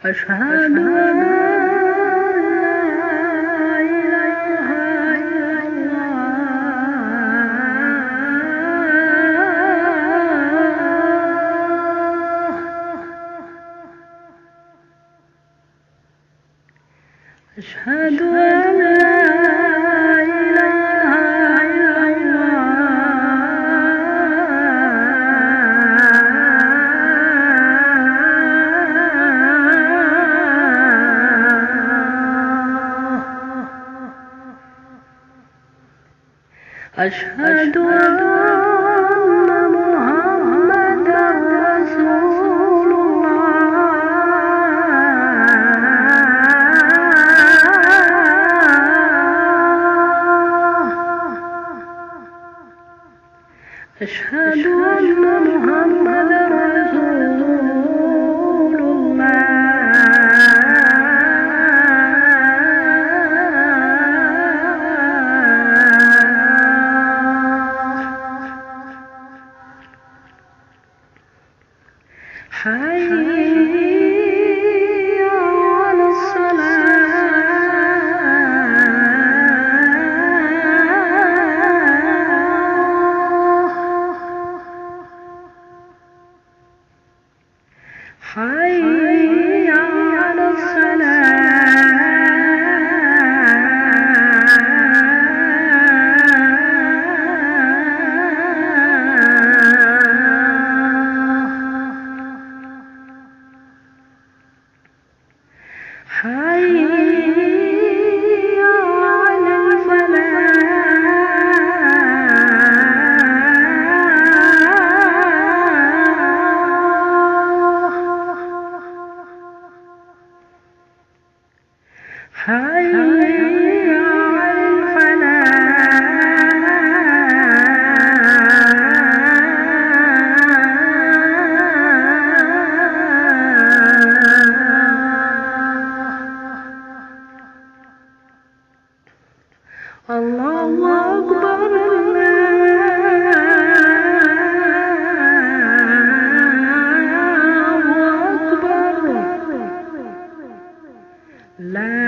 أشهد أن لا إله إلا الله. أشهد أن لا إله إلا أشهد أن محمدًا رسول الله. أشهد أن محمدًا رسول الله. حي على الصلاة. حي على حي على الفلاح. حي الله أكبر. الله أكبر. لا